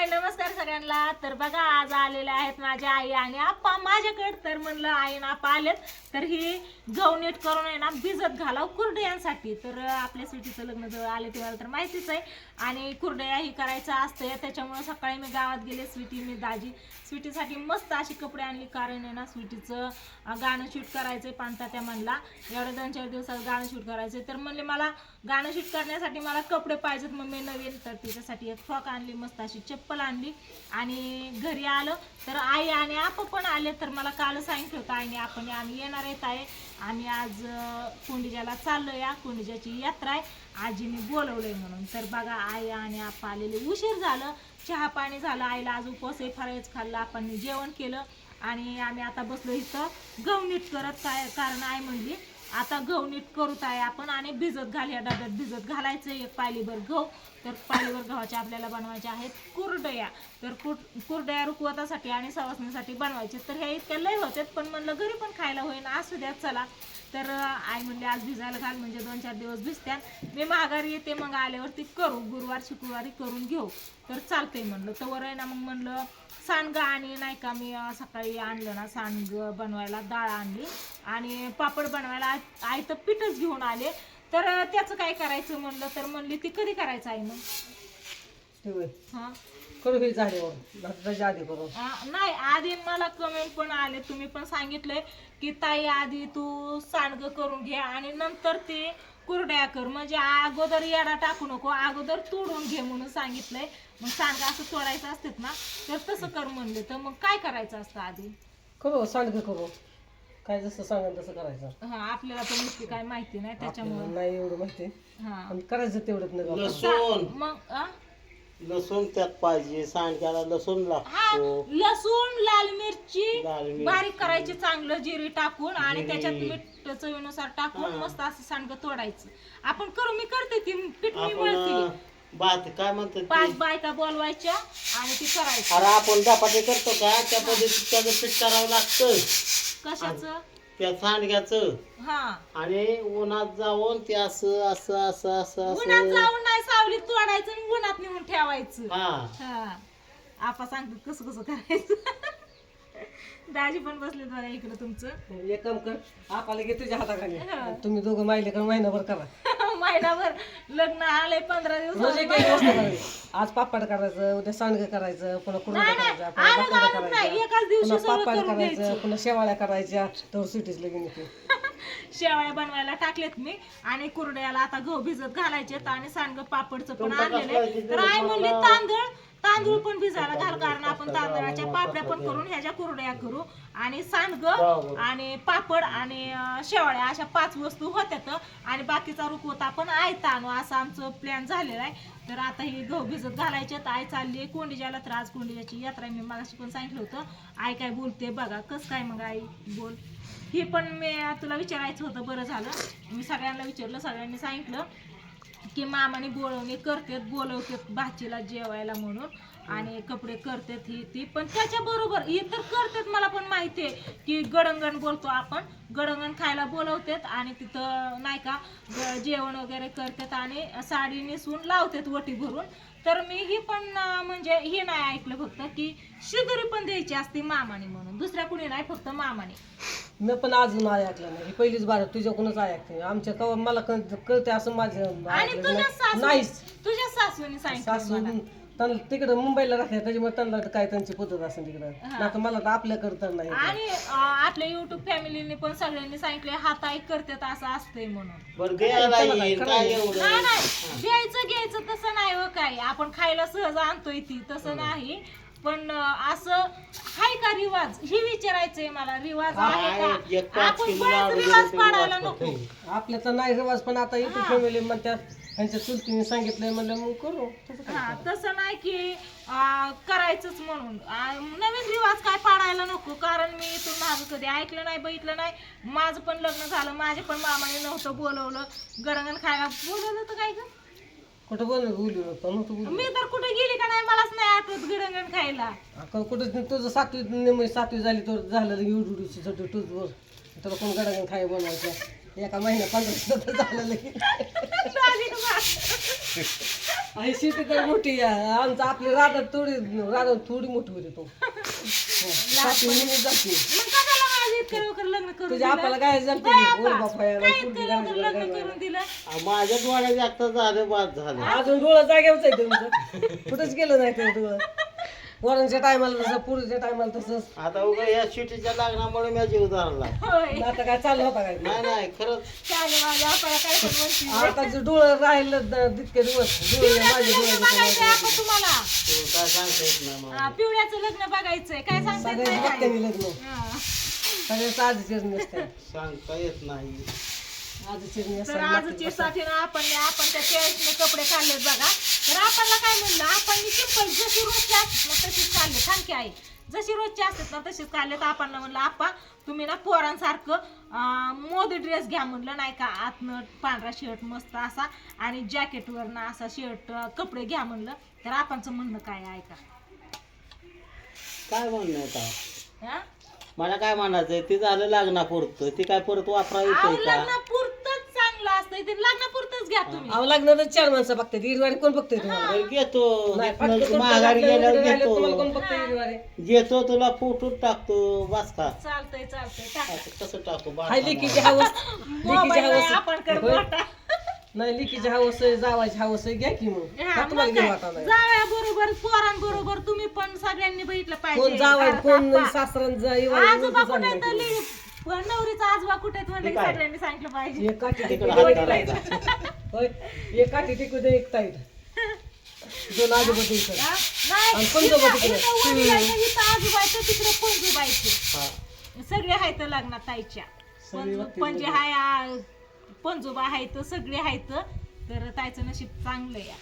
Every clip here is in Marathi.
हाय नमस्कार सगळ्यांना. तर बघा आज आलेले आहेत माझ्या आई आणि आप्पा माझ्याकडे. तर म्हणलं आई आणि आप्पा आलेत तर ही गहू नीट करून आहे ना भिजत घालाव कुरडयांसाठी. तर आपल्या स्वीटीचं लग्न जवळ आले तुम्हाला तर माहितीच आहे. आणि कुरडया ही करायचं असतं त्याच्यामुळे सकाळी मी गावात गेले. स्वीटी मी दाजी स्वीटीसाठी मस्त अशी कपडे आणली कारण आहे ना स्वीटीचं गाणं शूट करायचंय. पांता म्हणला एवढ्या 2-4 दिवसात गाणं शूट करायचंय. तर म्हणले मला गाणं शूट करण्यासाठी मला कपडे पाहिजेत मम्मी नवीन. तर तिच्यासाठी एक फ्रॉक आणली, मस्त अशी चप्पल आणली. आणि घरी आलं तर आई आणि आप्पा पण आले. तर मला काल सांगितलं होतं आईने आपण आम्ही येणार आहेत आहे. आम्ही आज कोंडिजाला चाललो. या कोंडिजाची यात्रा आहे, आजीने बोलवलंय म्हणून. तर बघा आई आणि आप्पा आलेले. उशीर झालं, चहा पाणी झालं. आईला आज उपवास फराळच खाल्ला, आपण जेवण केलं आणि आम्ही आता बसलो इथं गहू नीट करत. काय कारण आई म्हणली आता गहू नीट करूत आहे आपण आणि भिजत घाल, या डब्यात भिजत घालायचं एक पायलीभर गहू. तर पायलीभर गव्हाच्या आपल्याला बनवायच्या आहेत कुरडया. तर कुरडया रुकवतासाठी आणि सवासणीसाठी बनवायचे. तर ह्या इतक्या लय होत्यात पण म्हणलं घरी पण खायला होईन असू द्या चला. तर आई म्हणली आज भिजायला घाल म्हणजे 2-4 दिवस भिजत्या. मी माघारी येते मग आल्यावरती करू, गुरुवार शुक्रवारी करून घेऊ. तर चालतंय म्हणलं. तर आहे ना मग म्हणलं सांडगं आणि नाही का मी सकाळी आणलं ना सांडगं बनवायला डाळ आणली आणि पापड बनवायला आई तर पीठच घेऊन आले. तर त्याचं काय करायचं म्हणलं. तर म्हणली ती कधी करायचं आहे मग हां करू हे झाल्यावर आधी करू. नाही आधी मला कमेंट पण आले, तुम्ही पण सांगितलंय की ताई आधी तू सांडगं करून घे आणि नंतर ते कुरड्या कर, म्हणजे अगोदर येडा टाकू नको, अगोदर तोडून घे म्हणून सांगितलंय. मग सांडगं असं तोडायचं असतात ना तर तसं कर म्हणले. तर मग काय करायचं असतं आधी? करू सांडगं करू, काय जसं सांगेल तसं करायचं. हा आपल्याला पण नुसती काय माहिती नाही त्याच्यामुळे नाही एवढं माहिती. हा पण करायचं तेवढंच नाही. लसूण मग लसूण त्यात पाहिजे, सांडग्याला लसूण हा लागतो. लसूण लाल मिरची लाल मिरची. बारीक करायची चांगलं, जिरी टाकून आणि त्याच्यात मीठ चवीनुसार टाकून मस्त असं सांडगं तोडायचं. आपण करू, मी करते ती पीठ मी मळते. आपण भात काय म्हणतात 5 ते? बायका बोलवायच्या आणि ती करायची. अरे आपण धपाटे करतो का त्या पद्धतीत त्याचं पीठ करावं लागतं कशाचं? त्या सांडग्याचं. हा आणि उन्हात जाऊन ते असं असं असं असं उन्हात असं जाऊन नाही, सावलीत तोडायचं आणि उन्हात नेऊन ठेवायचं. हा हा आपा सांगतात कसं कसं करायचं. दाजी पण बसले बघा इकडे तुमचं. एक काम कर, आपल्याला घे तुझ्या हाताखाली. हा. तुम्ही दोघं माहिले का महिनाभर करा. महिनाभर लग्न आलंय 15 रोज एक एक दिवस. वस्तू करायची. आज पापड करायचं, उद्या सांडगं करायचं, पुन्हा कुरडया नाही, करायच्या, नाही, पुन्हा आलं बटाटा घालत नाही. करायचा, एकाच दिवशी पुन्हा सगळं पापड करून करायचं, घ्यायचं. पुन्हा शेवाळ्या करायच्या. तर सुटीच लगीन येते. शेवाळ्या बनवायला टाकलेत मी आणि कुरड्याला आता गहू भिजत घालायचेत आणि सांडगं पापडचं पण तुमचा आणलेलं कसला आहे. किती तर आई दिवस म्हणली मला- तांदूळ पण भिजायला घाल कारण आपण तांदळाच्या पापड्या पण करून ह्याच्या कुरड्या करू आणि सांडगं आणि पापड आणि शेवाळ्या अशा 5 वस्तू होत्यात आणि बाकीचा रुकवत आपण आयता आणू असं आमचं प्लॅन झालेलं आहे. तर आता ही गहू भिजत घालायच्यात. आई चालली आहे कोंडिजाला. तर आज कोंडिजाची यात्रा मी मागाशी पण सांगितलं होतं. आई काय बोलते बघा. कसं काय मग आई बोल. ही पण मी तुला विचारायचं होतं, बरं झालं मी सगळ्यांना विचारलं. सगळ्यांनी सांगितलं की मामाने बोलवणे करतात, बोलवतात भाचीला जेवायला म्हणून आणि कपडे करतात ही ती. पण त्याच्याबरोबर ही तर करतात, मला पण माहिती आहे की गडंगण बोलतो आपण, गडंगण खायला बोलवतात आणि तिथं नाही का जेवण वगैरे करतात आणि साडी नेसून लावतात वटी भरून. तर मी ही पण म्हणजे हे नाही ऐकलं फक्त की शिदोरी पण द्यायची असते मामाने म्हणून, दुसऱ्या कुणी नाही, फक्त मामाने. मी पण अजून ऐकलं नाही. ही पहिलीच बार तुझ्याकडूनच ऐकते. आमच्या कवा मला कळते असं माझं आणि ऐकलं तुझ्या नाही. नाहीच. तुझ्या सासूने सांगितलं सासू मला. त्यांना तिकडं मुंबईला राहते त्याच्यामुळे त्यांना काय त्यांची पद्धत असेल तिकडं. नाही तर मला तर आपल्या करता नाही. आणि आपल्या युट्यूब फॅमिलीने पण सगळ्यांनी सांगितले हात ऐक करतात असं असतंय म्हणून. बरं घ्यायला येईल काय एवढं. नाही नाही घ्यायचं तसं नाही हो, काय आपण खायला सहज आणतोय ती तसं नाही. पण असं हाय का रिवाज हे विचारायचंय मला. रिवाज आहे का? एक 5 आपण किलो बरेच लाडू रिवाज दिले पाडायला तरी नको. आपल्या तर नाही रिवाज, पण आता इथे फॅमिली म्हणतात त्यांच्या चुलतीने सांगितलंय म्हणलं मग करू. तसं काय हा करायचं? तसं नाही की करायचंच म्हणून नवीन रिवाज काय पाडायला नको. कारण मी इथून माझं कधी ऐकलं नाही, बघितलं नाही. माझं पण लग्न झालं, माझे पण मामाने नव्हतं बोलवलं गडंगण खायला. बोलवलं होतं काय ग? कुठं बोलू नव्हतं मी तर कुठे गेली का नाही मलाच नाही आठवत गडंगण खायला. कुठं तुझं 7वी झाली तर झालं एवढी टूचवर तुला कोण गडागण खाय बनवायचं. एका महिन्यात 15 झालं लगेच. दाजीनं आणि शेती तर मोठी आहे. आमचं आपली राधा थोडी मोठी होती तो सातवी मुली जाते. मग कशाला माझं इतकं लवकर लग्न करून तुझ्या दिलं? आपल्याला काय जमते काय ओर आपा? बापा याला, काय पोरगी इतकं लवकर घालायला लग्न काय करून दिलं? माझ्या डोळ्यात जास्त झालं बाद झालं. अजून डोळं जागेवच आहे तुमचं कुठंच गेलं नाही ते डोळं. वरांच्या टायमाला तसं पुरीच्या टायमाला तसंच. आता उगा या शिटीच्या लग्नामुळे मी जीव धरला. होय आता काय चालू होता काय नाही नाही खरंच चालेल माझ्या आपल्याला काय पण म्हणते. आता जे डोळं राहिलं तितके दिवस डोळे माझे पिवळ्याचं लग्न बघायचंय डोळे आपण तुम्हाला. तो काय सांगता येत नाही मला. पिवळ्याचं लग्न बघायचंय काय सांगता येत सगळ्या नाही काय? बघते लग्न हा. सगळ्याचं आधीचेच नसते सांगता येत नाही. आधीचेच तर आजची साठी ना आपण त्या चॉईसने कपडे काढलेत बघा. तर आपल्याला काय म्हणलं आपण सिंपल जशी रोजची असतात ना तशीच काढले. सांग की आई जशी रोजची असतात ना तशीच काढले. तर आपण म्हणलं आपा तुम्ही ना पोरांसारखं मोदी ड्रेस घ्या म्हणलं नाही का. आतनं पांढरा शर्ट मस्त असा आणि जॅकेटवर ना असा शर्ट कपडे घ्या म्हणलं. तर आपणचं म्हणणं काय आहे का? काय म्हणणं आता हा? मला काय म्हणायचंय ते झालं लग्नापुरतं ते काय परत वापरा येतंय का? लग्नापुरतच चांगलं असतंय ते लग्नापुरतच घ्या तुम्ही. अहो लग्नात 4 माणसं बघतात हिरवारी कोण बघतोय तुम्हाला बरं, घेतो नाही, इथनं फटकं माघारी कोण गेल्यावर राहिलं, तुम्हाला कोण घेतो बघतोय हिरवारी घेतो तुला फोटो टाकतो बस का चालतंय टाका. असं कसं टाकू हाय लेकीची हवस लेकीची मोबाईल नाही हवस आपणकडे होय. मोठा. नाही लेकीची हवस आहे जावायची हवस आहे घ्या की मग हा, का मग तुम्हाला काय? घेऊ वाटा नाही जावया बरोबर पोरांबरोबर तुम्ही पण सगळ्यांनी बघितलं कोण पाहिजे. जावाय कोण आप्पा. सासरान आजोबा कुठे आहेत तरी? पण नवरीचा आजोबा कुठे आहेत म्हणलं की काय? सगळ्यांनी सांगितलं पाहिजे. एक काठी तिकडं टिकू हात दे, धरायचा. होय एक काठी टिकू दे एक ताईट दोन आजोबा द्यायचं हा? नाही, आणि पंजोबा इथं- तिकडे. इथं वडिलांचं, इथं आजोबाचं, तिकडे पंजोबायचं. हा. सगळे आहेत लग्नात ताईच्या. सगळे बघतील पणजे लग्न. हाय पंजोबा आहेत सगळे आहेत. तर ताईचं नशीब चांगलं या.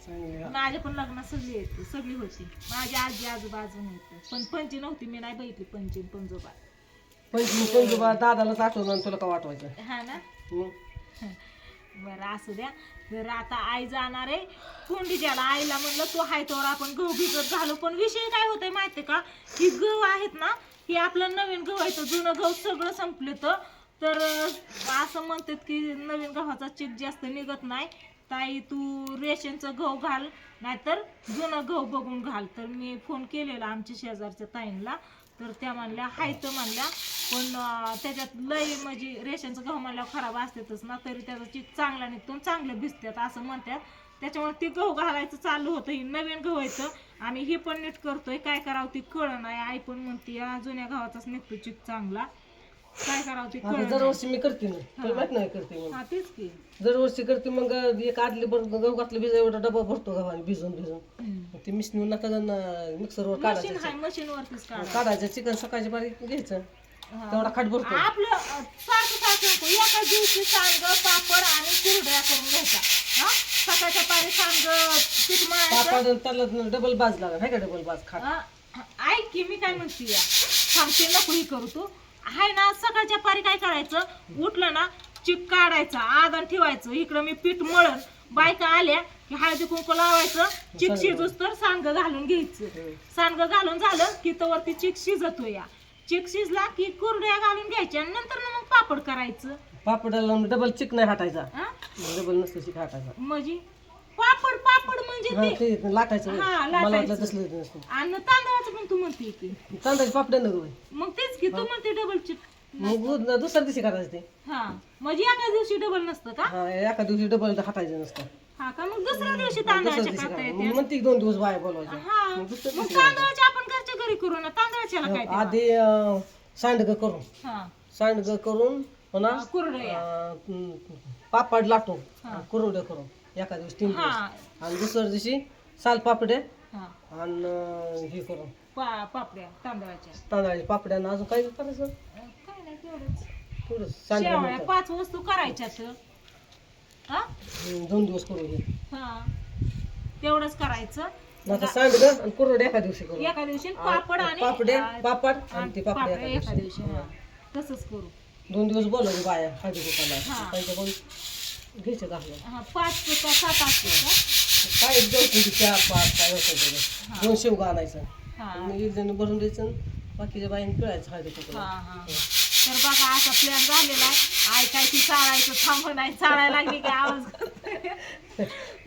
चांगली आहे. माझ्या पण लग्नात सगळी येते सगळी होती. माझी आजी आजोबा अजून येत पण पंची नव्हती. मी नाही बघितली पंची पंजोबा. पंजोबा दादालाच आठवलं आणि तुला का वाटवायचं हा ना. मग बरं असू द्या. तर आता आई जाणार आहे कोंडीच्याला. आईला म्हणलं तो हाय तोवर आपण गहू भिजत घालू. पण विषय काय होतंय माहितीये का की गहू आहेत ना हे आपलं नवीन गहू आहे. तर जुनं गहू सगळं संपलं. तर असं म्हणतात की नवीन गव्हाचा चिक जास्त निघत नाही. ताई तू रेशनचं गहू घाल नाहीतर जुनं गहू बघून घाल. तर मी फोन केलेला आमच्या शेजारच्या ताईंना. तर त्या म्हणल्या हाय तर म्हणल्या पण त्याच्यात लय म्हणजे रेशनचं गहू म्हणल्यावर खराब असतातच ना. तरी त्याचा चिक चांगला निघतो चांगलं भिजतात असं म्हणतात. त्याच्यामुळे ती गहू घालायचं चालू होतं. ही नवीन गहू येतं आम्ही हे पण नीट करतोय. काय करावं ती कळ नाही. आई पण म्हणते जुन्या गव्हाचाच निघतो चिक चांगला. काय करावं ती आता कळ दरवर्षी मी करते ना तुला माहित नाही करते मग हा तेच की. दरवर्षी करते मग एक आदली गहू घातलं भिजा एवढा डबा भरतो गव्हाने भिजून हम्म. मग ते मिसळून नका मिक्सरवर मशीन काढायचं हाय मशीनवरतीच काढा. काढायचं चिकन सकाळची बारीक घ्यायचं हा. तेवढा खाट भरतो आपलं सारखं नको. एका दिवशी सांग पापड आणि कुरड्या करून घ्यायचा. हा सकाळच्या पारी सांग पीठ मळायचं. पापड त्याला डबल बाज लागला हाय का डबल बाज खाट ऐक की मी काय म्हणते या थांबते नको ही करू तू हाय ना. सकाळच्या पारी काय करायचं उठलं ना चिक काढायचा आदन ठेवायचं. इकडं मी पीठ मळण बायका आल्या की हळदी कुंकू लावायचं. चिक शिजूस तर सांडगं घालून घ्यायचं. सांडगं घालून झालं की तोवरती चिक शिजतो या. चिक शिजला की कुरड्या घालून घ्यायच्या नंतर मग पापड करायचं. पापडाला डबल चिक नाही हाटायचा हा? डबल नसतं चिक हाटायचा म्हणजे पापड पापड म्हणजे हा, ते ते लाटायचं होय. हा, मला वाटलं लाटायचं. तसलं नसतं आणि तांदळाचं पण तू म्हणते की तांदळाची पापड नको होय. मग तेच की तू म्हणते डबल चिक. मग दुसऱ्या दिवशी करायचं ते हा म्हणजे एका दिवशी डबल नसतं का? हा एका दिवशी डबल हाटायचं नसतं हा का मग दुसऱ्या दिवशी दुसऱ्या तांदळाच्या दिवशी करता करायचं. येते. मग म्हणते 2 दिवस बाया बोलवायच्या हा मग दुसऱ्या मग दिवशी करायचं. तांदळाच्या आपण घरच्या घरी करू ना. तांदळाच्याला काय ते? आधी सांडगं करून हा सांडगं करून पुन्हा कुरडया. पापड लाटून हा. कुरवड्या करून एका दिवशी 3 हा दिवस आणि दुसऱ्या दिवशी साल पापड्या हा आणि हे करून पापड्या तांदळाच्या. तांदळाच्या पापड्या आणि अजून काय करायचं काय नाही तेवढंच. थोडं सांडगं शेवळ्या म्हणतात. 5 वस्तू करायच्या तर. हा 2 दिवस करू हे हा तेवढंच करायचं. आता सांडगं आणि कुरवड्या एका दिवशी करू एका दिवशी पापड आणि पापड आणि ते पापड पापड्या एका दिवशी हा तसंच करू. 2 दिवस बोलवले बाया हळदी हा. कुकाला त्यांच्याकडून घ्यायचं घालून हा 5 का 7 असते का? काय देऊ 4-5 काय होतं हा. 2 शेवगा आणायचं हा आणि एक जण भरून द्यायचं आणि बाकीच्या बायांनी पिळायचं हळदी हा कुकाला हा तर बघा असा प्लॅन झालेला आहे. आई काय ती चाळायचं थांब नाही, चाळायला लागली की आवाज.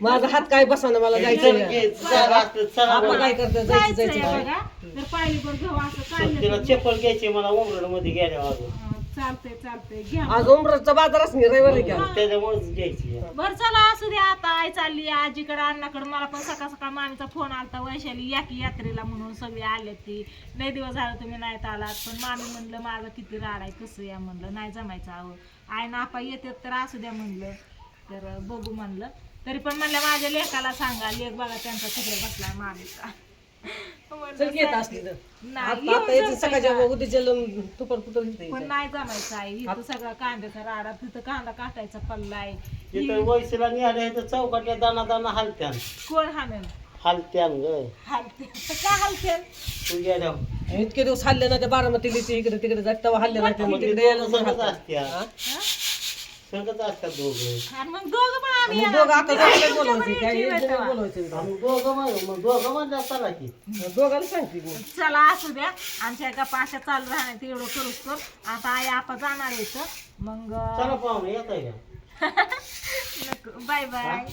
माझा हात काय बसाना, मला जायचं जागा असते, चला आपण बरं. काय करतो, जायचंय जायचं बघा. तर पाहिली बरं गहू असं तिला काढलं. चप्पल घ्यायची मला उमरड मध्ये गेल्या अजून चालतंय घ्या. आज उमराचा बाजारच नाही, रविवारी घ्या. त्याच्यामुळेच घ्यायची बर चला असू दे. आता आई चालली आजीकडे अण्णाकडे. मला पण सकाळ सकाळ मामीचा फोन आलता, वैशाली या की यात्रेला म्हणून. सगळे आले ती. लय दिवस झालं तुम्ही नाहीत आलात. पण मामी म्हणलं माझं किती राड आहे, कसं या म्हणलं, नाही जमायचं आहो. आई ना आपा येतात तर असू द्या म्हणलं. तर बघू म्हणलं. तरी पण म्हणलं माझ्या लेकाला सांगा. लेक बघा त्यांचा तिकडे बसलाय मामीचा. चल की येत असली तर. नाही आता यायचं सकाळच्या उद्या तुपट कुठं पण घेते. नाही जमायचं आहे. इथं सगळा कांद्याचा राडा, तिथं कांदा काटायचा पल्ला आहे. तिथं वैशीला निघाल्या इथं चौकाटल्या दाना दाना हलत्यान कोण हाणन हलत्यान ग हालते का हालते. तू गेल्या इतके दिवस हल्ले ना त्या बारामतीला इकडे तिकडे जात तेव्हा हल्ले नाही मग तिकडे ते यायला दोघं संगत हा? असत्या संगत असतात दोघं आणि मग दोघं पण आम्ही मग येणार. दोघं आता तुम्ही दोघांना बोलवायचं तुमच्या काय घरी एक येते जण तेव्हा. बोलवायचं आणि दोघं म्हणलं चला की दोघांना सांगते मी. चला असू द्या. आमच्या एका पाशा चालू राहण्यात एवढं करूच तर. आता आई आपा जाणार येतं मग. चला पाहुणे येत आहे का बाय बाय.